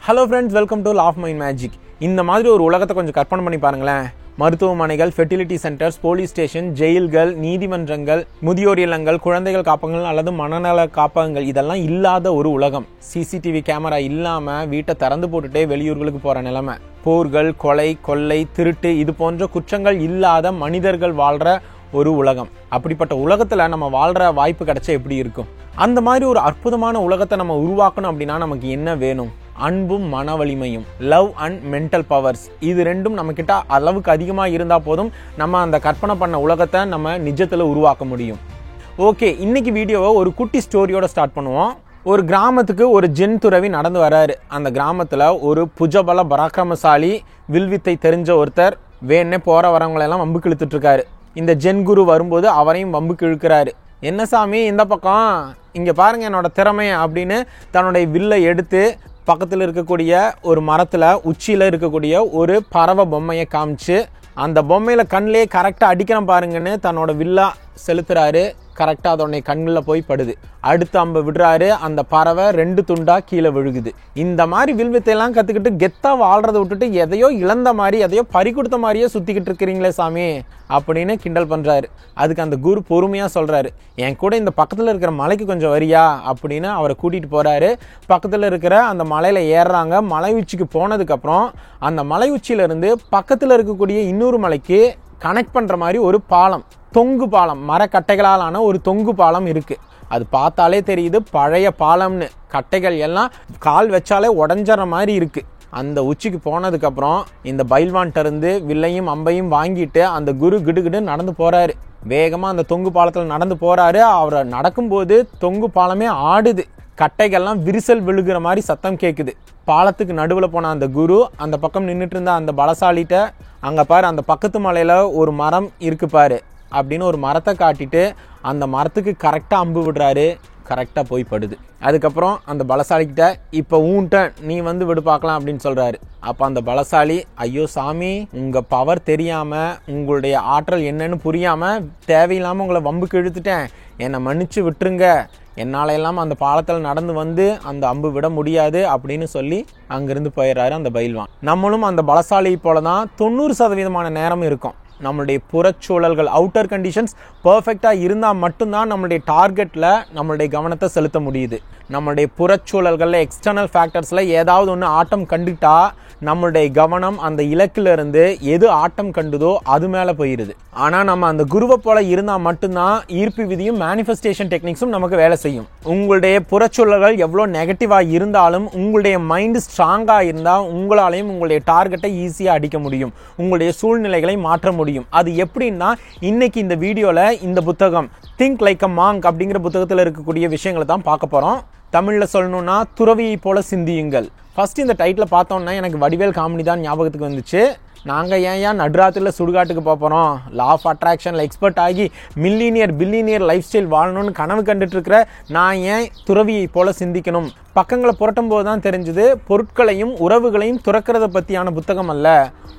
Hello friends, welcome to laugh mind magic. இந்த மாதிரி ஒரு உலகத்தை கொஞ்சம் கற்பனை பண்ணி பாருங்களேன். மருத்துவமனைகள், ஃபெர்டிலிட்டி சென்டர்ஸ், போலீஸ் ஸ்டேஷன், ஜெயில்கள், நீதிமன்றங்கள், முதியோர் இல்லங்கள், குழந்தைகள் காப்பகங்கள் அல்லது மனநல காப்பகங்கள் இதெல்லாம் இல்லாத ஒரு உலகம். சிசிடிவி கேமரா இல்லாம வீட்டை திறந்து போட்டுட்டே வெளியூர்களுக்கு போற நிலைமை. போர்கள், கொலை, கொள்ளை, திருட்டு இது போன்ற குற்றங்கள் இல்லாத மனிதர்கள் வாழ்ற ஒரு உலகம். அப்படிப்பட்ட உலகத்துல நம்ம வாழ்ற வாய்ப்பு கிடைச்சா எப்படி இருக்கும்? அந்த மாதிரி ஒரு அற்புதமான உலகத்தை நம்ம உருவாக்கணும் அப்படின்னா நமக்கு என்ன வேணும்? அன்பும் மன வலிமையும், லவ் அண்ட் மென்டல் பவர்ஸ், இது ரெண்டும் நம்ம கிட்ட அளவுக்கு அதிகமா இருந்தா போதும் நம்ம அந்த கற்பனை பண்ண உலகத்தை நம்ம நிஜத்துல உருவாக்க முடியும். ஓகே, இன்னைக்கு வீடியோவை ஒரு குட்டி ஸ்டோரியோட ஸ்டார்ட் பண்ணுவோம். ஒரு கிராமத்துக்கு ஒரு ஜென் துறவி நடந்து வராரு. அந்த கிராமத்துல ஒரு புஜபல பராக்கிரமசாலி வில்வித்தை தெரிஞ்ச ஒருத்தர் வேணே போற வரவங்களெல்லாம் வம்புக்கு இழுத்துட்டு இருக்காரு. இந்த ஜென் குரு வரும்போது அவரையும் வம்புக்கு இழுக்கிறாரு. என்ன சாமி இந்த பக்கம், இங்க பாருங்க என்னோட திறமைய அப்படின்னு தன்னுடைய வில்லை எடுத்து பக்கத்தில் இருக்கக்கூடிய ஒரு மரத்துல உச்சியில இருக்கக்கூடிய ஒரு பறவை பொம்மையை காமிச்சு அந்த பொம்மையில கண்ணிலே கரெக்டா அடிக்கிறேன் பாருங்கன்னு தன்னோட வில்லா செலுத்துறாரு. கரெக்டா அதோடைய கண்ணில் போய் படுது. அடுத்து அம்பு விடுறாரு. அந்த பறவை 2 துண்டா கீழே விழுகுது. இந்த மாதிரி வில்வித்தையெல்லாம் கத்துக்கிட்டு கெத்தா வாழ்றதை விட்டுட்டு எதையோ இழந்த மாதிரி, எதையோ பறி கொடுத்த மாதிரியே சுத்திக்கிட்டு இருக்கிறீங்களே சாமி அப்படின்னு கிண்டல் பண்றாரு. அதுக்கு அந்த குரு பொறுமையா சொல்றாரு, என் கூட இந்த பக்கத்துல இருக்கிற மலைக்கு கொஞ்சம் வரியா அப்படின்னு அவரை கூட்டிட்டு போறாரு. பக்கத்துல இருக்கிற அந்த மலையில ஏறுறாங்க. மலை உச்சிக்கு போனதுக்கு அப்புறம் அந்த மலை உச்சியில இருந்து பக்கத்துல இருக்கக்கூடிய இன்னொரு மலைக்கு கனெக்ட் பண்ற மாதிரி ஒரு பாலம், தொங்கு பாலம், மரக்கட்டைகளால் ஆன ஒரு தொங்கு பாலம் இருக்கு. அது பார்த்தாலே தெரியுது பழைய பாலம்னு. கட்டைகள் எல்லாம் கால் வச்சாலே உடஞ்சற மாதிரி இருக்கு. அந்த உச்சிக்கு போனதுக்கு அப்புறம் இந்த பைல்வான்ட்ட இருந்து வில்லையும் அம்பையும் வாங்கிட்டு அந்த குரு கிடுகிடு நடந்து போறாரு. வேகமா அந்த தொங்கு பாலத்துல நடந்து போறாரு. அவரை நடக்கும்போது தொங்கு பாலமே ஆடுது. கட்டைகள்லாம் விரிசல் விழுகிற மாதிரி சத்தம் கேட்குது. பாலத்துக்கு நடுவில் போன அந்த குரு அந்த பக்கம் நின்றுட்டு இருந்த அந்த பலசாலிட்ட, அங்க பாரு அந்த பக்கத்து மலையில ஒரு மரம் இருக்கு பாரு அப்படின்னு ஒரு மரத்தை காட்டிட்டு அந்த மரத்துக்கு கரெக்டா அம்பு விடுறாரு. கரெக்டா போய் படுது. அதுக்கப்புறம் அந்த பலசாலிக்கிட்ட, இப்ப ஊன்ட்ட நீ வந்து விடு பார்க்கலாம் அப்படின்னு சொல்றாரு. அப்ப அந்த பலசாலி, ஐயோ சாமி, உங்க பவர் தெரியாம, உங்களுடைய ஆற்றல் என்னன்னு புரியாம தேவையில்லாம உங்களை வம்புக்கு இழுத்துட்டேன், என்னை மன்னிச்சு விட்டுருங்க, என்னால எல்லாம் அந்த பாலத்தில் நடந்து வந்து அந்த அம்பு விட முடியாது அப்படின்னு சொல்லி அங்கிருந்து போயிடுறாரு அந்த பைல்வான். நம்மளும் அந்த பலசாலி போலதான் 90% நேரம் இருக்கும். நம்மளுடைய புறச்சூழல்கள், அவுட்டர் கண்டிஷன்ஸ் பர்ஃபெக்டா இருந்தா மட்டும்தான் நம்மளுடைய டார்கெட்ல நம்மளுடைய கவனத்தை செலுத்த முடியுது. நம்மளுடைய புறச்சூழல்கள்ல, எக்ஸ்டர்னல் ஃபேக்டர்ஸ்ல ஏதாவது ஒன்று ஆட்டம் கண்டுட்டா நம்மளுடைய கவனம் அந்த இலக்குல இருந்து எது ஆட்டம் கண்டுதோ அது மேல போயிருது. ஆனா நம்ம அந்த குருவை போல இருந்தா மட்டும்தான் ஈர்ப்பு விதியும் மேனிஃபெஸ்டேஷன் டெக்னிக்ஸும் நமக்கு வேலை செய்யும். உங்களுடைய புறச்சூழல்கள் எவ்வளவு நெகட்டிவா இருந்தாலும் உங்களுடைய மைண்ட் ஸ்ட்ராங்கா இருந்தா உங்களாலையும் உங்களுடைய டார்கெட்டை ஈஸியா அடிக்க முடியும். உங்களுடைய சூழ்நிலைகளை மாற்ற முடியும். அது எப்படின்னா, இன்னைக்கு இந்த வீடியோல இந்த புத்தகம் திங்க் லைக் அ மாங்க் அப்படிங்கிற புத்தகத்துல இருக்கக்கூடிய விஷயங்களை தான் பார்க்க போறோம். தமிழ்ல சொல்லணும்னா துறவியை போல சிந்தியுங்கள். ஃபர்ஸ்ட் இந்த டைட்டில் பார்த்தோன்னா எனக்கு வடிவேல் காமெடி தான் ஞாபகத்துக்கு வந்துச்சு. நாங்கள் ஏன் நடுராத்திரியில் சுடுகாட்டுக்கு போகிறோம், லா ஆஃப் அட்ராக்ஷனில் எக்ஸ்பர்ட் ஆகி பில்லியனியர் லைஃப் ஸ்டைல் வாழணும்னு கனவு கண்டுட்டு இருக்கிற நான் ஏன் துறவியை போல சிந்திக்கணும்? பக்கங்களை புரட்டும் போது தான் தெரிஞ்சது, பொருட்களையும் உறவுகளையும் துறக்கிறத பற்றியான புத்தகம் அல்ல.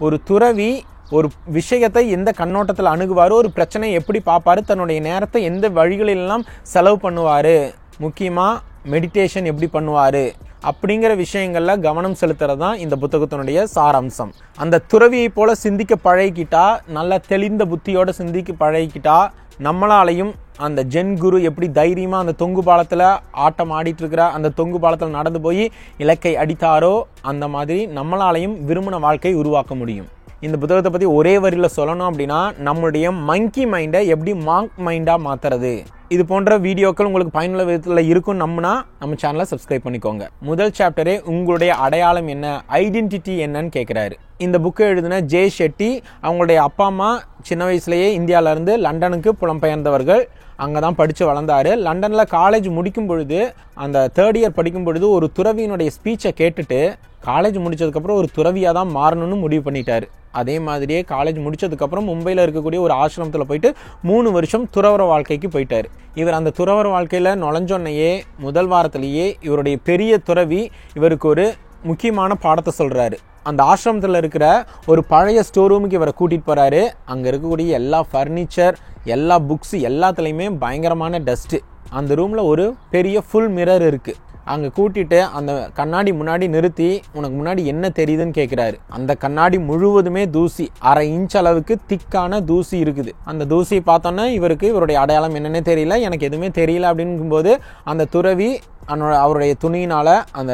ஒரு துறவி ஒரு விஷயத்தை எந்த கண்ணோட்டத்தில் அணுகுவாரு, ஒரு பிரச்சனையை எப்படி பார்ப்பாரு, தன்னுடைய நேரத்தை எந்த வழிகளெல்லாம் செலவு பண்ணுவார், முக்கியமாக மெடிடேஷன் எப்படி பண்ணுவார் அப்படிங்கிற விஷயங்கள்ல கவனம் செலுத்துறது தான் இந்த புத்தகத்தினுடைய சாராம்சம். அந்த துறவியை போல சிந்திக்க பழகிக்கிட்டா, நல்ல தெளிந்த புத்தியோட சிந்திக்க பழகிக்கிட்டா, நம்மளாலையும் அந்த ஜென் குரு எப்படி தைரியமா அந்த தொங்கு பாலத்துல ஆட்டம் ஆடிட்டு இருக்கிற அந்த தொங்கு பாலத்துல நடந்து போய் இலக்கை அடித்தாரோ அந்த மாதிரி நம்மளாலையும் விரும்பின வாழ்க்கை உருவாக்க முடியும். இந்த புத்தகத்தை பத்தி ஒரே வரியில சொல்லணும் அப்படின்னா, நம்மளுடைய மங்கி மைண்டை எப்படி மாங்க் மைண்டா மாத்துறது. இது போன்ற வீடியோக்கள் உங்களுக்கு பயனுள்ள விதத்தில் இருக்கும் நம்பினா நம்ம சேனலை சப்ஸ்கிரைப் பண்ணிக்கோங்க. முதல் சாப்டரே உங்களுடைய அடையாளம் என்ன, ஐடென்டிட்டி என்னன்னு கேட்குறாரு. இந்த புக்கை எழுதின ஜே ஷெட்டி, அவங்களுடைய அப்பா அம்மா சின்ன வயசுலேயே இந்தியாவிலேருந்து லண்டனுக்கு புலம்பெயர்ந்தவர்கள். அங்கே தான் படித்து வளர்ந்தாரு. லண்டனில் காலேஜ் முடிக்கும் பொழுது, அந்த 3rd இயர் படிக்கும் பொழுது ஒரு துறவியினுடைய ஸ்பீச்சை கேட்டுட்டு காலேஜ் முடிச்சதுக்கப்புறம் ஒரு துறவியாக தான் மாறணும்னு முடிவு பண்ணிட்டாரு. அதே மாதிரியே காலேஜ் முடிச்சதுக்கப்புறம் மும்பையில் இருக்கக்கூடிய ஒரு ஆசிரமத்தில் போயிட்டு 3 வருஷம் துறவர வாழ்க்கைக்கு போயிட்டார். இவர் அந்த துறவர வாழ்க்கையில் நுழைஞ்சோன்னையே முதல் வாரத்திலேயே இவருடைய பெரிய துறவி இவருக்கு ஒரு முக்கியமான பாடத்தை சொல்கிறாரு. அந்த ஆசிரமத்தில் இருக்கிற ஒரு பழைய ஸ்டோர் ரூமுக்கு இவரை கூட்டிகிட்டு போகிறாரு. அங்கே இருக்கக்கூடிய எல்லா ஃபர்னிச்சர், எல்லா புக்ஸ் எல்லாத்துலேயுமே பயங்கரமான டஸ்ட்டு. அந்த ரூமில் ஒரு பெரிய ஃபுல் மிரர் இருக்குது. அங்கே கூட்டிட்டு அந்த கண்ணாடி முன்னாடி நிறுத்தி உனக்கு முன்னாடி என்ன தெரியுதுன்னு கேட்குறாரு. அந்த கண்ணாடி முழுவதுமே தூசி, 1/2 இன்ச் அளவுக்கு திக்கான தூசி இருக்குது. அந்த தூசியை பார்த்தோன்னா இவருடைய அடையாளம் என்னன்னே தெரியல, எனக்கு எதுவுமே தெரியல அப்படிங்கும்போது அந்த துறவி அவருடைய துணியினால் அந்த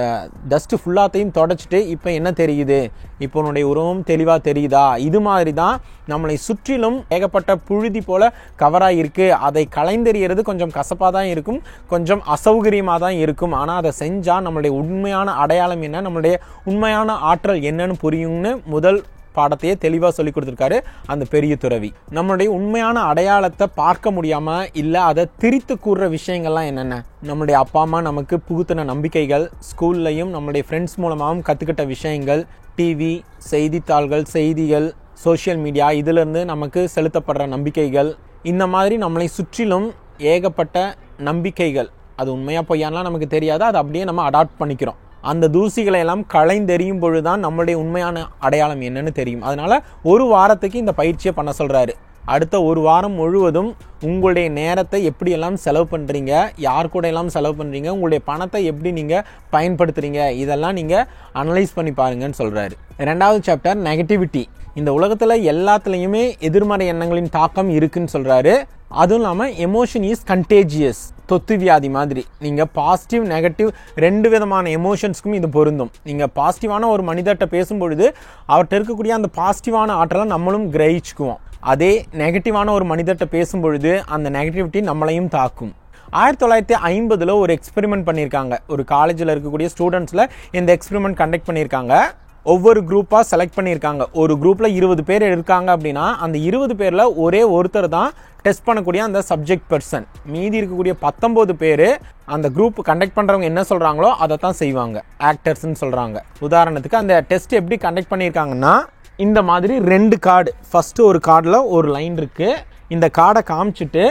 டஸ்ட்டு ஃபுல்லாத்தையும் தொடச்சிட்டு இப்போ என்ன தெரியுது, இப்போ உன்னுடைய உருவம் தெளிவாக தெரியுதா? இது மாதிரி தான் நம்மளை சுற்றிலும் ஏகப்பட்ட புழுதி போல கவராக இருக்குது. அதை களைந்தெறிகிறது கொஞ்சம் கசப்பாக தான் இருக்கும், கொஞ்சம் அசௌகரியமாக தான் இருக்கும். ஆனால் அதை செஞ்சால் நம்மளுடைய உண்மையான அடையாளம் என்ன, நம்மளுடைய உண்மையான ஆற்றல் என்னன்னு புரியும்னு முதல் பாடத்தையே தெளிவாக சொல்லி கொடுத்துருக்காரு அந்த பெரிய துறவி. நம்மளுடைய உண்மையான அடையாளத்தை பார்க்க முடியாமல் இல்லை அதை திரித்து கூறுற விஷயங்கள்லாம் என்னென்ன? நம்மளுடைய அப்பா அம்மா நமக்கு புகுத்தின நம்பிக்கைகள், ஸ்கூல்லையும் நம்மளுடைய ஃப்ரெண்ட்ஸ் மூலமாகவும் கற்றுக்கிட்ட விஷயங்கள், டிவி, செய்தித்தாள்கள், செய்திகள், சோஷியல் மீடியா, இதிலிருந்து நமக்கு செலுத்தப்படுற நம்பிக்கைகள், இந்த மாதிரி நம்மளை சுற்றிலும் ஏகப்பட்ட நம்பிக்கைகள். அது உண்மையாக பொய்யானலாம் நமக்கு தெரியாது, அதை அப்படியே நம்ம அடாப்ட் பண்ணிக்கிறோம். அந்த தூசிகளை எல்லாம் களைந்தெறியும் பொழுதுதான் நம்மளுடைய உண்மையான அடையாளம் என்னன்னு தெரியும். அதனால ஒரு வாரத்துக்கு இந்த பயிற்சியை பண்ண சொல்றாரு. அடுத்த ஒரு வாரம் முழுவதும் உங்களுடைய நேரத்தை எப்படியெல்லாம் செலவு பண்ணுறீங்க, யார் கூட எல்லாம் செலவு பண்ணுறீங்க, உங்களுடைய பணத்தை எப்படி நீங்கள் பயன்படுத்துகிறீங்க, இதெல்லாம் நீங்கள் அனலைஸ் பண்ணி பாருங்கன்னு சொல்கிறாரு. 2வது சாப்டர் நெகட்டிவிட்டி. இந்த உலகத்தில் எல்லாத்துலேயுமே எதிர்மறை எண்ணங்களின் தாக்கம் இருக்குன்னு சொல்கிறாரு. அதுவும் இல்லாமல் எமோஷன் இஸ் கண்டேஜியஸ், தொத்து வியாதி மாதிரி. நீங்கள் பாசிட்டிவ் நெகட்டிவ் 2 விதமான எமோஷன்ஸ்க்கும் இது பொருந்தும். நீங்கள் பாசிட்டிவான ஒரு மனிதர்கிட்ட பேசும்பொழுது அவர்கிட்ட இருக்கக்கூடிய அந்த பாசிட்டிவான ஆற்றலை நம்மளும் கிரகிச்சுக்குவோம். அதே நெகட்டிவான ஒரு மனிதர்கிட்ட பேசும்பொழுது அந்த நெகட்டிவிட்டி நம்மளையும் தாக்கும். 1950 ஒரு எக்ஸ்பெரிமெண்ட் பண்ணியிருக்காங்க. ஒரு காலேஜில் இருக்கக்கூடிய ஸ்டூடெண்ட்ஸில் இந்த எக்ஸ்பெரிமெண்ட் கண்டக்ட் பண்ணியிருக்காங்க. ஒவ்வொரு குரூப்பாக செலக்ட் பண்ணியிருக்காங்க. ஒரு குரூப்பில் 20 பேர் இருக்காங்க அப்படின்னா அந்த 20 பேரில் ஒரே ஒருத்தர் தான் டெஸ்ட் பண்ணக்கூடிய அந்த சப்ஜெக்ட் பர்சன். மீதி இருக்கக்கூடிய 19 பேர் அந்த குரூப் கண்டக்ட் பண்ணுறவங்க என்ன சொல்கிறாங்களோ அதை தான் செய்வாங்க, ஆக்டர்ஸ்ன்னு சொல்கிறாங்க. உதாரணத்துக்கு அந்த டெஸ்ட் எப்படி கண்டக்ட் பண்ணியிருக்காங்கன்னா, இந்த மாதிரி 2 கார்டு, ஃபஸ்ட்டு ஒரு கார்டில் ஒரு லைன் இருக்குது, இந்த கார்டை காமிச்சிட்டு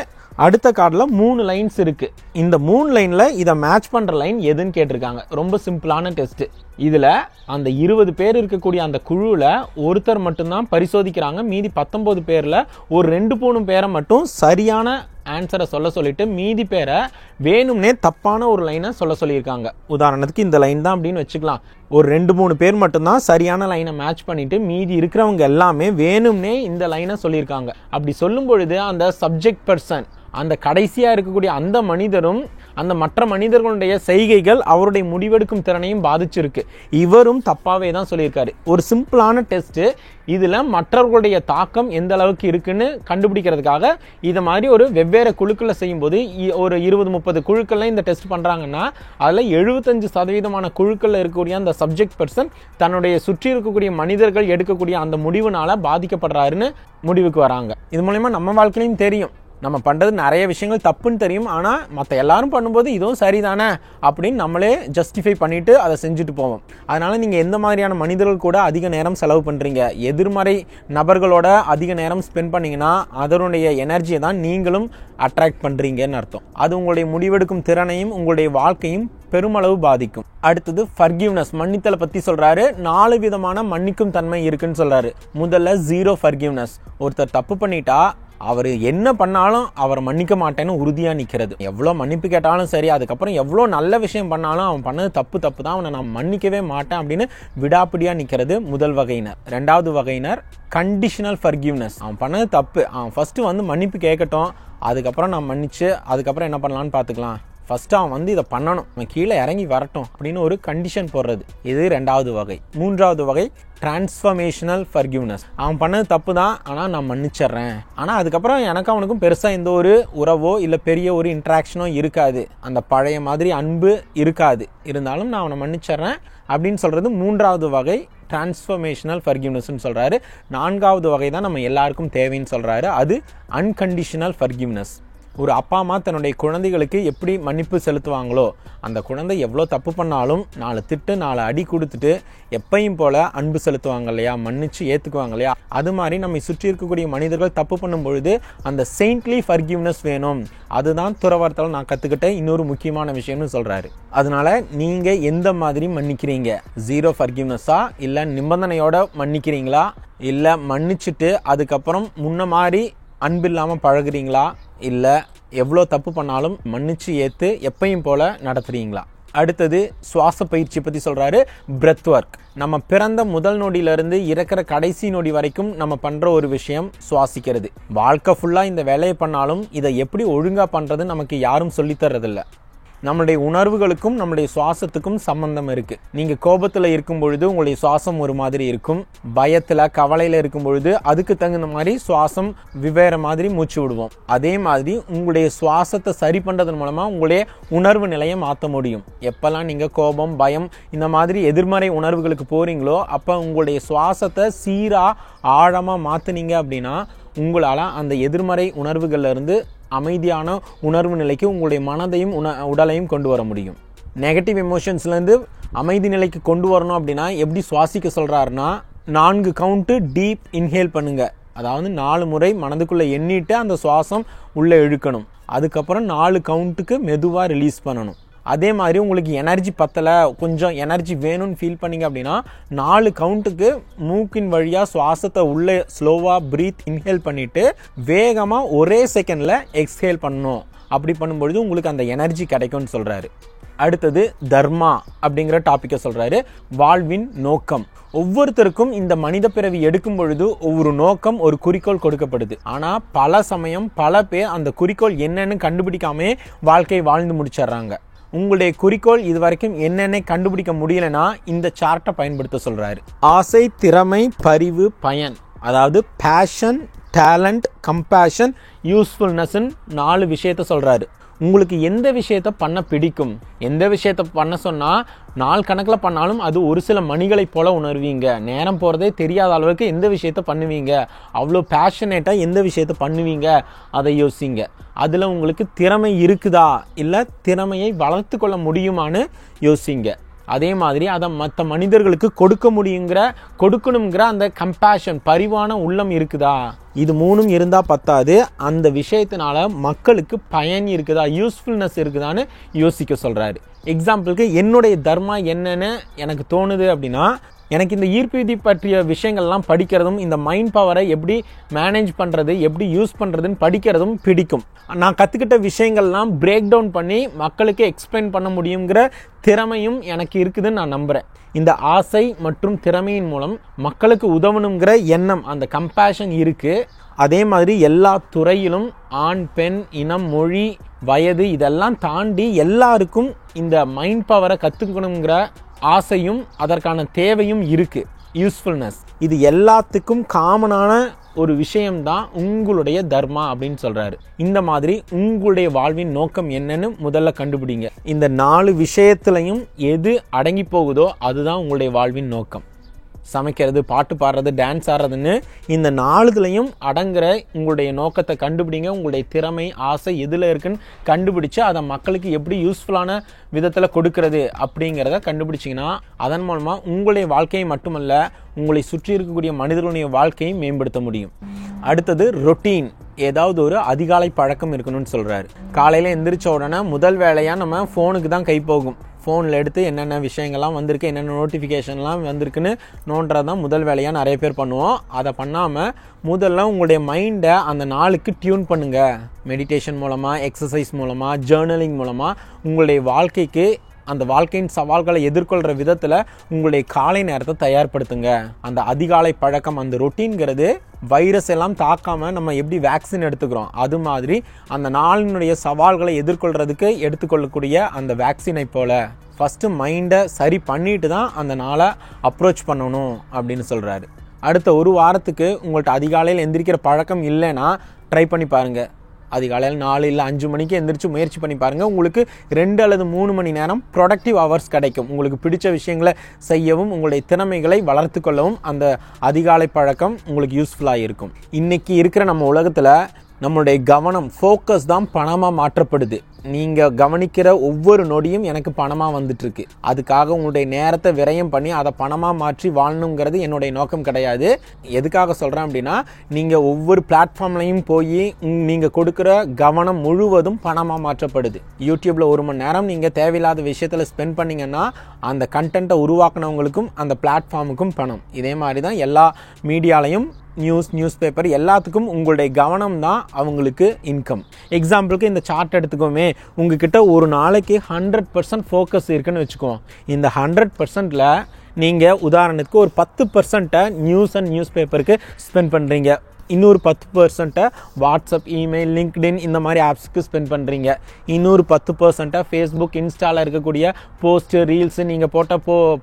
அடுத்த கார்டில் 3 லைன்ஸ் இருக்குது. இந்த 3 லைனில் இதை மேட்ச் பண்ணுற லைன் எதுன்னு கேட்டிருக்காங்க. ரொம்ப சிம்பிளான டெஸ்ட்டு. இதில் அந்த 20 பேர் இருக்கக்கூடிய அந்த குழுவில் ஒருத்தர் மட்டும்தான் பரிசோதிக்கிறாங்க. மீதி 19 பேரில் ஒரு 2-3 பேரை மட்டும் சரியான ஆன்சரை சொல்லிட்டு மீதி பேரை வேணும்னே தப்பான ஒரு லைனை சொல்லியிருக்காங்க. உதாரணத்துக்கு இந்த லைன் தான் அப்படின்னு வச்சுக்கலாம். ஒரு 2-3 பேர் மட்டும்தான் சரியான லைனை மேட்ச் பண்ணிட்டு மீதி இருக்கிறவங்க எல்லாமே வேணும்னே இந்த லைனை சொல்லியிருக்காங்க. அப்படி சொல்லும் பொழுது அந்த சப்ஜெக்ட் பர்சன், அந்த கடைசியாக இருக்கக்கூடிய அந்த மனிதரும் அந்த மற்ற மனிதர்களுடைய செய்கைகள் அவருடைய முடிவெடுக்கும் திறனையும் பாதிச்சிருக்கு. இவரும் தப்பாவே தான் சொல்லியிருக்காரு. ஒரு சிம்பிளான டெஸ்ட்டு. இதில் மற்றவர்களுடைய தாக்கம் எந்த அளவுக்கு இருக்குன்னு கண்டுபிடிக்கிறதுக்காக இதை மாதிரி ஒரு வெவ்வேறு குழுக்களில் செய்யும்போது ஒரு 20-30 குழுக்களில் இந்த டெஸ்ட் பண்ணுறாங்கன்னா அதில் 75% குழுக்களில் இருக்கக்கூடிய அந்த சப்ஜெக்ட் பர்சன் தன்னுடைய சுற்றி இருக்கக்கூடிய மனிதர்கள் எடுக்கக்கூடிய அந்த முடிவுனால பாதிக்கப்படுறாருன்னு முடிவுக்கு வராங்க. இது மூலமா நம்ம வாழ்க்கையிலையும் தெரியும், நம்ம பண்ணுறது நிறைய விஷயங்கள் தப்புன்னு தெரியும், ஆனால் மற்ற எல்லாரும் பண்ணும்போது இதுவும் சரிதானே அப்படின்னு நம்மளே ஜஸ்டிஃபை பண்ணிவிட்டு அதை செஞ்சுட்டு போவோம். அதனால் நீங்கள் எந்த மாதிரியான மனிதர்கள் கூட அதிக நேரம் செலவு பண்ணுறீங்க, எதிர்மறை நபர்களோட அதிக நேரம் ஸ்பெண்ட் பண்ணிங்கன்னா அதனுடைய எனர்ஜியை தான் நீங்களும் அட்ராக்ட் பண்ணுறீங்கன்னு அர்த்தம். அது உங்களுடைய முடிவெடுக்கும் திறனையும் உங்களுடைய வாழ்க்கையும் பெருமளவு பாதிக்கும். அடுத்தது ஃபர்கிவ்னஸ், மன்னித்தலை பற்றி சொல்கிறாரு. 4 விதமான மன்னிக்கும் தன்மை இருக்குன்னு சொல்கிறாரு. முதல்ல 0 ஃபர்கிவ்னஸ். ஒருத்தர் தப்பு பண்ணிட்டா அவர் என்ன பண்ணாலும் அவரை மன்னிக்க மாட்டேன்னு உறுதியாக நிற்கிறது. எவ்வளோ மன்னிப்பு கேட்டாலும் சரி, அதுக்கப்புறம் எவ்வளோ நல்ல விஷயம் பண்ணாலும் அவன் பண்ணது தப்பு தான், அவனை நான் மன்னிக்கவே மாட்டேன் அப்படின்னு விடாப்பிடியாக நிற்கிறது முதல் வகையினர். 2வது வகையினர் கண்டிஷனல் ஃபர்கிவ்னஸ். அவன் பண்ணது தப்பு, அவன் ஃபஸ்ட்டு வந்து மன்னிப்பு கேட்கட்டும், அதுக்கப்புறம் நான் மன்னிச்சு அதுக்கப்புறம் என்ன பண்ணலான்னு பார்த்துக்கலாம், ஃபஸ்ட்டு அவன் வந்து இதை பண்ணணும், அவன் கீழே இறங்கி வரட்டும் அப்படின்னு ஒரு கண்டிஷன் போடுறது. இது 2வது வகை. 3வது வகை டிரான்ஸ்ஃபர்மேஷனல் ஃபர்கிவ்னஸ். அவன் பண்ணது தப்பு தான், ஆனால் நான் மன்னிச்சிட்றேன், ஆனால் அதுக்கப்புறம் எனக்கு அவனுக்கும் பெருசாக எந்த ஒரு உறவோ இல்லை பெரிய ஒரு இன்ட்ராக்ஷனோ இருக்காது, அந்த பழைய மாதிரி அன்பு இருக்காது, இருந்தாலும் நான் அவனை மன்னிச்சிட்றேன் அப்படின்னு சொல்கிறது 3வது வகை டிரான்ஸ்ஃபர்மேஷனல் ஃபர்கிவ்னஸ்ன்னு சொல்கிறாரு. 4வது வகை தான் நம்ம எல்லாருக்கும் தேவைன்னு சொல்கிறாரு. அது அன்கண்டிஷனல் ஃபர்கிவ்னஸ். ஒரு அப்பா அம்மா தன்னுடைய குழந்தைகளுக்கு எப்படி மன்னிப்பு செலுத்துவாங்களோ, அந்த குழந்தை எவ்வளோ தப்பு பண்ணாலும் 4 திட்டு 4 அடி கொடுத்துட்டு எப்பையும் போல் அன்பு செலுத்துவாங்க இல்லையா, மன்னிச்சு ஏற்றுக்குவாங்க இல்லையா, அது மாதிரி நம்ம சுற்றி இருக்கக்கூடிய மனிதர்கள் தப்பு பண்ணும் பொழுது அந்த செயின்ட்லி ஃபர்கிவ்னஸ் வேணும். அதுதான் துறவரத்தில் நான் கற்றுக்கிட்ட இன்னொரு முக்கியமான விஷயம்னு சொல்கிறாரு. அதனால நீங்கள் எந்த மாதிரி மன்னிக்கிறீங்க? 0 ஃபர்கிவ்னஸா, இல்லை நிபந்தனையோட மன்னிக்கிறீங்களா, இல்லை மன்னிச்சுட்டு அதுக்கப்புறம் முன்ன மாதிரி அன்பு இல்லாமல் பழகுறீங்களா, இல்லை எவ்வளோ தப்பு பண்ணாலும் மன்னிச்சு ஏற்று எப்பையும் போல் நடத்துகிறீங்களா? அடுத்தது சுவாச பயிற்சி பற்றி சொல்கிறாரு, பிரெத் ஒர்க். நம்ம பிறந்த முதல் நொடியிலிருந்து இறக்கிற கடைசி நொடி வரைக்கும் நம்ம பண்ணுற ஒரு விஷயம் சுவாசிக்கிறது. வாழ்க்கை ஃபுல்லாக இந்த வேலையை பண்ணாலும் இதை எப்படி ஒழுங்காக பண்ணுறது நமக்கு யாரும் சொல்லித்தரதில்லை. நம்மளுடைய உணர்வுகளுக்கும் நம்மளுடைய சுவாசத்துக்கும் சம்பந்தம் இருக்குது. நீங்கள் கோபத்தில் இருக்கும் பொழுது உங்களுடைய சுவாசம் ஒரு மாதிரி இருக்கும், பயத்தில் கவலையில் இருக்கும் பொழுது அதுக்கு தகுந்த மாதிரி சுவாசம் வெவ்வேறு மாதிரி மூச்சு விடுவோம். அதே மாதிரி உங்களுடைய சுவாசத்தை சரி பண்ணுறதன் மூலமாக உங்களுடைய உணர்வு நிலையை மாற்ற முடியும். எப்போல்லாம் நீங்கள் கோபம், பயம் இந்த மாதிரி எதிர்மறை உணர்வுகளுக்கு போகிறீங்களோ அப்போ உங்களுடைய சுவாசத்தை சீராக ஆழமாக மாற்றினீங்க அப்படின்னா உங்களால் அந்த எதிர்மறை உணர்வுகள்லேருந்து அமைதியான உணர்வு நிலைக்கு உங்களுடைய மனதையும் உடலையும் கொண்டு வர முடியும். நெகட்டிவ் எமோஷன்ஸ்லேருந்து அமைதி நிலைக்கு கொண்டு வரணும் அப்படின்னா எப்படி சுவாசிக்க சொல்கிறாருன்னா, 4 கவுண்ட்டு டீப் இன்ஹேல் பண்ணுங்கள். அதாவது 4 முறை மனதுக்குள்ளே எண்ணிட்டு அந்த சுவாசம் உள்ளே இழுக்கணும். அதுக்கப்புறம் 4 கவுண்ட்டுக்கு மெதுவாக ரிலீஸ் பண்ணணும். அதே மாதிரி உங்களுக்கு எனர்ஜி பத்தலை, கொஞ்சம் எனர்ஜி வேணும்னு ஃபீல் பண்ணிங்க அப்படின்னா 4 கவுண்ட்டுக்கு மூக்கின் வழியாக சுவாசத்தை உள்ளே ஸ்லோவாக ப்ரீத் இன்ஹேல் பண்ணிவிட்டு வேகமாக ஒரே செகண்டில் எக்ஸ்ஹேல் பண்ணணும். அப்படி பண்ணும்பொழுது உங்களுக்கு அந்த எனர்ஜி கிடைக்கும்னு சொல்கிறாரு. அடுத்தது தர்மா அப்படிங்கிற டாப்பிக்கை சொல்கிறாரு, வாழ்வின் நோக்கம். ஒவ்வொருத்தருக்கும் இந்த மனித பிறவி எடுக்கும் பொழுது ஒவ்வொரு நோக்கம், ஒரு குறிக்கோள் கொடுக்கப்படுது. ஆனால் பல சமயம் பல பேர் அந்த குறிக்கோள் என்னன்னு கண்டுபிடிக்காமே வாழ்க்கையை வாழ்ந்து முடிச்சிடுறாங்க. உங்களுடைய குறிக்கோள் இது வரைக்கும் என்னென்ன கண்டுபிடிக்க முடியலன்னா இந்த சார்ட்டை பயன்படுத்த சொல்கிறாரு. ஆசை, திறமை, பரிவு, பயன். அதாவது பேஷன், டேலண்ட், கம்பேஷன், யூஸ்ஃபுல்னஸ்ன்னு 4 விஷயத்த சொல்கிறாரு. உங்களுக்கு எந்த விஷயத்த பண்ண பிடிக்கும், எந்த விஷயத்த பண்ண சொன்னால் நாள் கணக்கில் பண்ணாலும் அது ஒரு சில மணிகளை போல உணர்வீங்க. நேரம் போகிறதே தெரியாத அளவுக்கு எந்த விஷயத்த பண்ணுவீங்க, அவ்வளோ பேஷனேட்டாக எந்த விஷயத்த பண்ணுவீங்க அதை யோசிங்க. அதில் உங்களுக்கு திறமை இருக்குதா இல்லை திறமையை வளர்த்து கொள்ள முடியுமான்னு யோசிங்க. அதே மாதிரி அதை மற்ற மனிதர்களுக்கு கொடுக்கணுங்கிற அந்த கம்பேஷன், பரிவான உள்ளம் இருக்குதா? இது 3 இருந்தால் பத்தாது. அந்த விஷயத்தினால மக்களுக்கு பயன் இருக்குதா, யூஸ்ஃபுல்னஸ் இருக்குதான்னு யோசிக்க சொல்கிறாரு. எக்ஸாம்பிளுக்கு என்னுடைய தர்மா என்னன்னு எனக்கு தோணுது அப்படின்னா, எனக்கு இந்த ஈர்ப்பு விதி பற்றிய விஷயங்கள்லாம் படிக்கிறதும், இந்த மைண்ட் பவரை எப்படி மேனேஜ் பண்ணுறது, எப்படி யூஸ் பண்ணுறதுன்னு படிக்கிறதும் பிடிக்கும். நான் கற்றுக்கிட்ட விஷயங்கள்லாம் பிரேக் டவுன் பண்ணி மக்களுக்கு எக்ஸ்பிளைன் பண்ண முடியுங்கிற திறமையும் எனக்கு இருக்குதுன்னு நான் நம்புகிறேன். இந்த ஆசை மற்றும் திறமையின் மூலம் மக்களுக்கு உதவணுங்கிற எண்ணம், அந்த கம்பேஷன் இருக்குது. அதே மாதிரி எல்லா துறையிலும் ஆண், பெண், இனம், மொழி, வயது இதெல்லாம் தாண்டி எல்லாருக்கும் இந்த மைண்ட் பவரை கற்றுக்கணுங்கிற ஆசையும் அதற்கான தேவையும் இருக்குது. யூஸ்ஃபுல்னஸ் இது எல்லாத்துக்கும் காமனான ஒரு விஷயம்தான் உங்களுடைய தர்மா அப்படின்னு சொல்கிறாரு. இந்த மாதிரி உங்களுடைய வாழ்வின் நோக்கம் என்னன்னு முதல்ல கண்டுபிடிங்க. இந்த 4 விஷயத்துலையும் எது அடங்கி போகுதோ அதுதான் உங்களுடைய வாழ்வின் நோக்கம். சமைக்கிறது, பாட்டு பாடுறது, டான்ஸ் ஆடுறதுன்னு இந்த 4துலையும் அடங்குற உங்களுடைய நோக்கத்தை கண்டுபிடிங்க. உங்களுடைய திறமை, ஆசை எதில் இருக்குன்னு கண்டுபிடிச்சு அதை மக்களுக்கு எப்படி யூஸ்ஃபுல்லான விதத்தில் கொடுக்கறது அப்படிங்கிறத கண்டுபிடிச்சிங்கன்னா அதன் மூலமாக உங்களுடைய வாழ்க்கையை மட்டுமல்ல உங்களை சுற்றி இருக்கக்கூடிய மனிதர்களுடைய வாழ்க்கையை மேம்படுத்த முடியும். அடுத்தது ரொட்டீன். ஏதாவது ஒரு அதிகாலை பழக்கம் இருக்கணும்னு சொல்கிறாரு. காலையில் எந்திரிச்ச உடனே முதல் வேலையாக நம்ம ஃபோனுக்கு தான் கை போகும். ஃபோனில் எடுத்து என்னென்ன விஷயங்கள்லாம் வந்திருக்கு, என்னென்ன நோட்டிஃபிகேஷன்லாம் வந்திருக்குன்னு நோண்டுறது தான் முதல் வேலையாக நிறைய பேர் பண்ணுவோம். அதை பண்ணாமல் முதல்ல உங்களுடைய மைண்டை அந்த நாளுக்கு டியூன் பண்ணுங்கள். மெடிடேஷன் மூலமாக, எக்ஸசைஸ் மூலமாக, ஜேர்னலிங் மூலமாக உங்களுடைய வாழ்க்கைக்கு அந்த வாழ்க்கையின் சவால்களை எதிர்கொள்கிற விதத்தில் உங்களுடைய காலை நேரத்தை தயார்படுத்துங்க. அந்த அதிகாலை பழக்கம், அந்த ரொட்டீன்கிறது வைரஸ் எல்லாம் தாக்காமல் நம்ம எப்படி வேக்சின் எடுத்துக்கிறோம் அது மாதிரி அந்த நாளினுடைய சவால்களை எதிர்கொள்கிறதுக்கு எடுத்துக்கொள்ளக்கூடிய அந்த வேக்சினை போல் ஃபஸ்ட்டு மைண்டை சரி பண்ணிட்டு தான் அந்த நாளை அப்ரோச் பண்ணணும் அப்படின்னு சொல்கிறாரு. அடுத்த 1 வாரத்துக்கு உங்கள்கிட்ட அதிகாலையில் எந்திரிக்கிற பழக்கம் இல்லைன்னா ட்ரை பண்ணி பாருங்கள். அதிகாலையில் 4 இல்லை 5 மணிக்கு எந்திரிச்சு முயற்சி பண்ணி பாருங்கள். உங்களுக்கு 2 அல்லது 3 மணி நேரம் ப்ரொடக்டிவ் ஹவர்ஸ் கிடைக்கும். உங்களுக்கு பிடிச்ச விஷயங்களை செய்யவும் உங்களுடைய திறமைகளை வளர்த்து கொள்ளவும் அந்த அதிகாலை பழக்கம் உங்களுக்கு யூஸ்ஃபுல்லாக இருக்கும். இன்றைக்கி இருக்கிற நம்ம உலகத்தில் நம்மளுடைய கவனம், ஃபோக்கஸ் தான் பணமாக மாற்றப்படுது. நீங்கள் கவனிக்கிற ஒவ்வொரு நொடியும் எனக்கு பணமாக வந்துட்டுருக்கு. அதுக்காக உங்களுடைய நேரத்தை விரயம் பண்ணி அதை பணமாக மாற்றி வாழணுங்கிறது என்னுடைய நோக்கம் கிடையாது. எதுக்காக சொல்கிறேன் அப்படின்னா, நீங்கள் ஒவ்வொரு பிளாட்ஃபார்ம்லையும் போய் நீங்கள் கொடுக்குற கவனம் முழுவதும் பணமாக மாற்றப்படுது. யூடியூப்பில் 1 மணி நேரம் நீங்கள் தேவையில்லாத விஷயத்தில் ஸ்பெண்ட் பண்ணிங்கன்னா அந்த கண்டென்ட்டை உருவாக்குனவங்களுக்கும் அந்த பிளாட்ஃபார்முக்கும் பணம். இதே மாதிரி தான் எல்லா மீடியாலையும் நியூஸ் பேப்பர் எல்லாத்துக்கும் உங்களுடைய கவனம் தான் அவங்களுக்கு இன்கம். எக்ஸாம்பிளுக்கு இந்த சார்ட் எடுத்துக்கோமே, உங்ககிட்ட ஒரு நாளைக்கு 100% ஃபோக்கஸ் இருக்குன்னு வச்சுக்குவோம். இந்த 100%ல் நீங்கள் உதாரணத்துக்கு ஒரு 10% நியூஸ் பேப்பருக்கு ஸ்பெண்ட் பண்ணுறீங்க, இன்னொரு 10% வாட்ஸ்அப், இமெயில், லிங்க்டின் இந்த மாதிரி ஆப்ஸுக்கு ஸ்பெண்ட் பண்ணுறீங்க, இன்னொரு 10% ஃபேஸ்புக், இன்ஸ்டாவில் இருக்கக்கூடிய போஸ்ட்டு, ரீல்ஸு, நீங்கள் போட்ட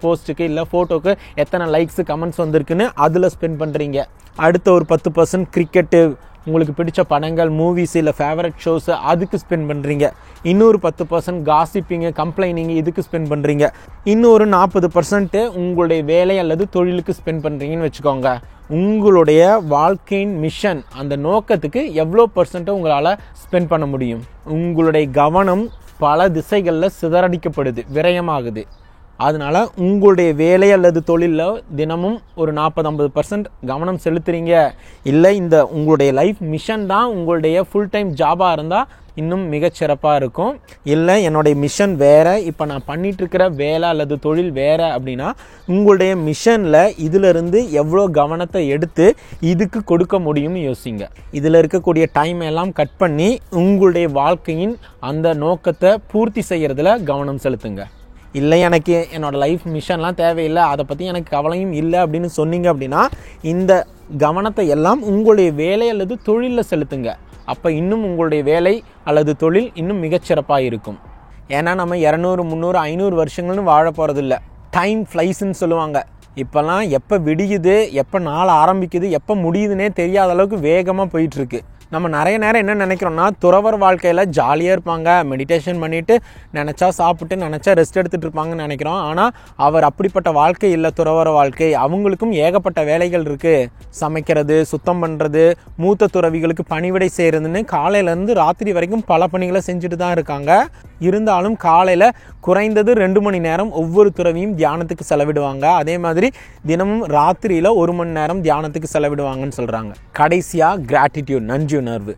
போஸ்ட்டுக்கு இல்லை ஃபோட்டோக்கு எத்தனை லைக்ஸு, கமெண்ட்ஸ் வந்திருக்குன்னு அதில் ஸ்பெண்ட் பண்ணுறீங்க. அடுத்த ஒரு 10% கிரிக்கெட்டு, உங்களுக்கு பிடிச்ச படங்கள், மூவிஸ் இல்லை ஃபேவரட் ஷோஸு அதுக்கு ஸ்பெண்ட் பண்ணுறீங்க. இன்னொரு 10% காசிப்பிங்கு, கம்ப்ளைனிங்கு இதுக்கு ஸ்பெண்ட் பண்ணுறீங்க. இன்னொரு 40% உங்களுடைய வேலை அல்லது தொழிலுக்கு ஸ்பெண்ட் பண்ணுறீங்கன்னு வச்சுக்கோங்க. உங்களுடைய வாழ்க்கையின் மிஷன், அந்த நோக்கத்துக்கு எவ்வளோ % உங்களால் ஸ்பெண்ட் பண்ண முடியும்? உங்களுடைய கவனம் பல திசைகளில் சிதறடிக்கப்படுது, விரயமாகுது. அதனால் உங்களுடைய வேலை அல்லது தொழிலில் தினமும் ஒரு 40-50% கவனம் செலுத்துறீங்க. இல்லை இந்த உங்களுடைய லைஃப் மிஷன் தான் உங்களுடைய ஃபுல் டைம் ஜாபாக இருந்தால் இன்னும் மிகச்சிறப்பாக இருக்கும். இல்லை என்னுடைய மிஷன் வேறு, இப்போ நான் பண்ணிகிட்ருக்கிற வேலை அல்லது தொழில் வேறு அப்படின்னா உங்களுடைய மிஷனில் இதிலிருந்து எவ்வளோ கவனத்தை எடுத்து இதுக்கு கொடுக்க முடியும்னு யோசிங்க. இதில் இருக்கக்கூடிய டைம் எல்லாம் கட் பண்ணி உங்களுடைய வாழ்க்கையின் அந்த நோக்கத்தை பூர்த்தி செய்கிறதுல கவனம் செலுத்துங்க. இல்லை எனக்கு என்னோடய லைஃப் மிஷன்லாம் தேவையில்லை, அதை பற்றி எனக்கு கவலையும் இல்லை அப்படின்னு சொன்னீங்க அப்படின்னா இந்த கவனத்தை எல்லாம் உங்களுடைய வேலை அல்லது தொழிலில் செலுத்துங்க. அப்போ இன்னும் உங்களுடைய வேலை அல்லது தொழில் இன்னும் மிகச்சிறப்பாக இருக்கும். ஏன்னா நம்ம 200, 300, 500 வருஷங்கள்னு வாழ போகிறதில்ல. டைம் ஃப்ளைஸ்ன்னு சொல்லுவாங்க. இப்போல்லாம் எப்போ விடியுது, எப்போ நாள் ஆரம்பிக்குது, எப்போ முடியுதுன்னே தெரியாத அளவுக்கு வேகமாக போயிட்டுருக்கு. நம்ம நிறைய நேரம் என்ன நினைக்கிறோம்னா, துறவர் வாழ்க்கையில் ஜாலியாக இருப்பாங்க, மெடிடேஷன் பண்ணிவிட்டு நினச்சா சாப்பிட்டு நினச்சா ரெஸ்ட் எடுத்துகிட்டு இருப்பாங்கன்னு நினைக்கிறோம். ஆனால் அவர் அப்படிப்பட்ட வாழ்க்கை இல்லை. துறவர வாழ்க்கை, அவங்களுக்கும் ஏகப்பட்ட வேலைகள் இருக்குது. சமைக்கிறது, சுத்தம் பண்ணுறது, மூத்த துறவிகளுக்கு பணிவிடை செய்கிறதுன்னு காலையிலேருந்து ராத்திரி வரைக்கும் பல பணிகளை செஞ்சுட்டு தான் இருக்காங்க. இருந்தாலும் காலையில் குறைந்தது 2 மணி நேரம் ஒவ்வொரு துறவியும் தியானத்துக்கு செலவிடுவாங்க. அதே மாதிரி தினமும் ராத்திரியில் 1 மணி நேரம் தியானத்துக்கு செலவிடுவாங்கன்னு சொல்கிறாங்க. கடைசியாக கிராட்டிடியூட், நன்றி உணர்வு.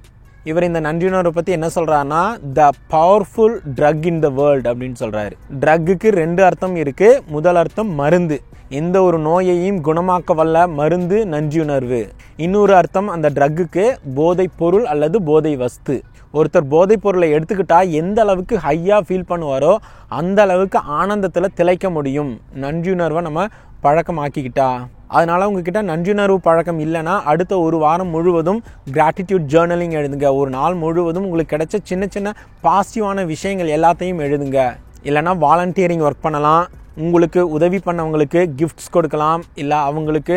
இவர் இந்த நன்றி உணர்வை பற்றி என்ன சொல்கிறாருன்னா, the powerful drug in the world அப்படின்னு சொல்கிறாரு. ட்ரக்குக்கு 2 அர்த்தம் இருக்குது. முதல் அர்த்தம் மருந்து, எந்த ஒரு நோயையும் குணமாக்க வல்ல மருந்து நன்றியுணர்வு. இன்னொரு அர்த்தம் அந்த ட்ரக்குக்கு போதை பொருள் அல்லது போதை வஸ்து. ஒருத்தர் போதைப் பொருளை எடுத்துக்கிட்டா எந்த அளவுக்கு ஹையாக ஃபீல் பண்ணுவாரோ அந்த அளவுக்கு ஆனந்தத்தில் திளைக்க முடியும் நன்றியுணர்வை நம்ம பழக்கமாக்கிக்கிட்டா. அதனால் உங்ககிட்ட நன்றியுணர்வு பழக்கம் இல்லைன்னா அடுத்த ஒரு வாரம் முழுவதும் கிராட்டிடியூட் ஜேர்னலிங் எழுதுங்க. ஒரு நாள் முழுவதும் உங்களுக்கு கிடைச்ச சின்ன சின்ன பாசிட்டிவான விஷயங்கள் எல்லாத்தையும் எழுதுங்க. இல்லைனா வாலண்டியரிங் ஒர்க் பண்ணலாம். உங்களுக்கு உதவி பண்ணவங்களுக்கு கிஃப்ட்ஸ் கொடுக்கலாம். இல்லை உங்களுக்கு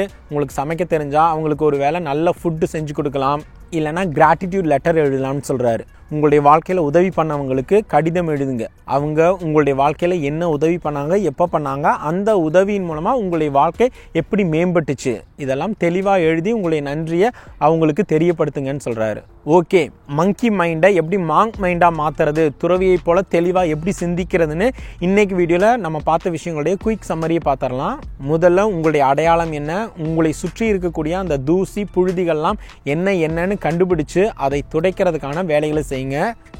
சமைக்க தெரிஞ்சால் அவங்களுக்கு ஒரு வேளை நல்ல ஃபுட்டு செஞ்சு கொடுக்கலாம். இல்லைனா கிராட்டிடியூட் லெட்டர் எழுதலாம்னு சொல்கிறாரு. உங்களுடைய வாழ்க்கையில் உதவி பண்ணவங்களுக்கு கடிதம் எழுதுங்க. அவங்க உங்களுடைய வாழ்க்கையில் என்ன உதவி பண்ணாங்க, எப்போ பண்ணாங்க, அந்த உதவியின் மூலமாக உங்களுடைய வாழ்க்கை எப்படி மேம்பட்டுச்சு, இதெல்லாம் தெளிவாக எழுதி உங்களுடைய நன்றியை அவங்களுக்கு தெரியப்படுத்துங்கன்னு சொல்கிறாரு. ஓகே, மங்கி மைண்டை எப்படி மாங்க் மைண்டாக மாற்றுறது, துறவியை போல் தெளிவாக எப்படி சிந்திக்கிறதுன்னு இன்றைக்கி வீடியோவில் நம்ம பார்த்த விஷயங்களுடைய குயிக் சம்மரியை பார்த்துடலாம். முதல்ல உங்களுடைய அடையாளம் என்ன, உங்களை சுற்றி இருக்கக்கூடிய அந்த தூசி புழுதிகள்லாம் என்னன்னு கண்டுபிடிச்சு அதை துடைக்கிறதுக்கான வேலைகளை செய்யுங்க.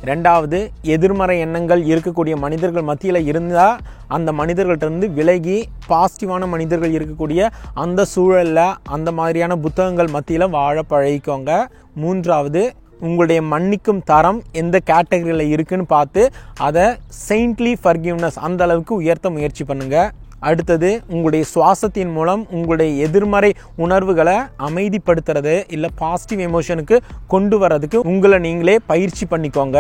ரெண்டாவது, எதிர்மறை எண்ணங்கள் இருக்கக்கூடிய மனிதர்கள் மத்தியில் இருந்தால் அந்த மனிதர்கள்ட்ட விலகி பாசிட்டிவான மனிதர்கள் இருக்கக்கூடிய அந்த சூழலில் அந்த மாதிரியான புத்தகங்கள் மத்தியில் வாழ பழகிக்கோங்க. மூன்றாவது, உங்களுடைய மன்னிக்கும் தரம் எந்த கேட்டகரியில் இருக்குன்னு பார்த்து அதை செயின்ட்லி ஃபர்கிவ்னஸ் அந்த அளவுக்கு உயர்த்த முயற்சி பண்ணுங்க. அடுத்தது, உங்களுடைய சுவாசத்தின் மூலம் உங்களுடைய எதிர்மறை உணர்வுகளை அமைதிப்படுத்துறது இல்லை பாசிட்டிவ் எமோஷனுக்கு கொண்டு வரதுக்கு உங்களை நீங்களே பயிற்சி பண்ணிக்கோங்க.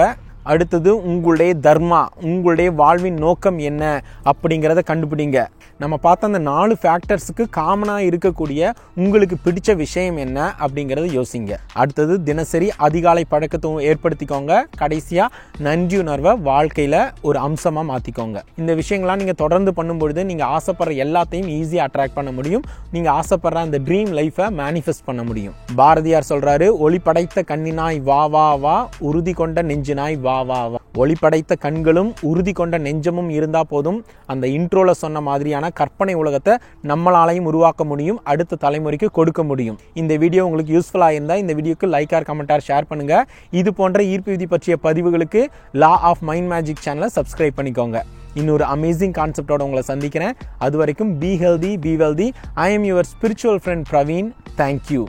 அடுத்தது, உங்களுடைய தர்மா, உங்களுடைய வாழ்வின் நோக்கம் என்ன அப்படிங்கிறத கண்டுபிடிங்க. நம்ம பார்த்த அந்த 4 ஃபேக்டர்ஸுக்கு காமனாக இருக்கக்கூடிய உங்களுக்கு பிடிச்ச விஷயம் என்ன அப்படிங்கிறத யோசிங்க. அடுத்தது, தினசரி அதிகாலை பழக்கத்தை ஏற்படுத்திக்கோங்க. கடைசியாக, நன்றியுணர்வை வாழ்க்கையில் ஒரு அம்சமாக மாற்றிக்கோங்க. இந்த விஷயங்கள்லாம் நீங்கள் தொடர்ந்து பண்ணும்பொழுது நீங்கள் ஆசைப்படுற எல்லாத்தையும் ஈஸியாக அட்ராக்ட் பண்ண முடியும். நீங்கள் ஆசைப்படுற அந்த ட்ரீம் லைஃப்பை மேனிஃபெஸ்ட் பண்ண முடியும். பாரதியார் சொல்கிறாரு, ஒளி படைத்த கண்ணினாய் வா வா வா, உறுதி கொண்ட நெஞ்சினாய் வா வா வா. ஒளி படைத்த கண்களும் உறுதி கொண்ட நெஞ்சமும் இருந்தா போதும், அந்த இன்ட்ரோல சொன்ன மாதிரியான கற்பனை உலகத்தை நம்மளாலையும் உருவாக்க முடியும், அடுத்த தலைமுறைக்கு கொடுக்க முடியும். இந்த வீடியோ உங்களுக்கு யூஸ்ஃபுல்லா இருந்தா இந்த வீடியோக்கு like or comment or share பண்ணுங்க. இது போன்ற ஈர்ப்பு விதி பற்றிய பதிவுகளுக்கு லா ஆஃப் மைண்ட் மேஜிக் சேனலை சப்ஸ்கிரைப் பண்ணிக்கோங்க. இன்னொரு அமேசிங் கான்செப்டோட உங்களை சந்திக்கிறேன். அது வரைக்கும் be healthy, be wealthy. I am your spiritual friend Praveen. Thank you.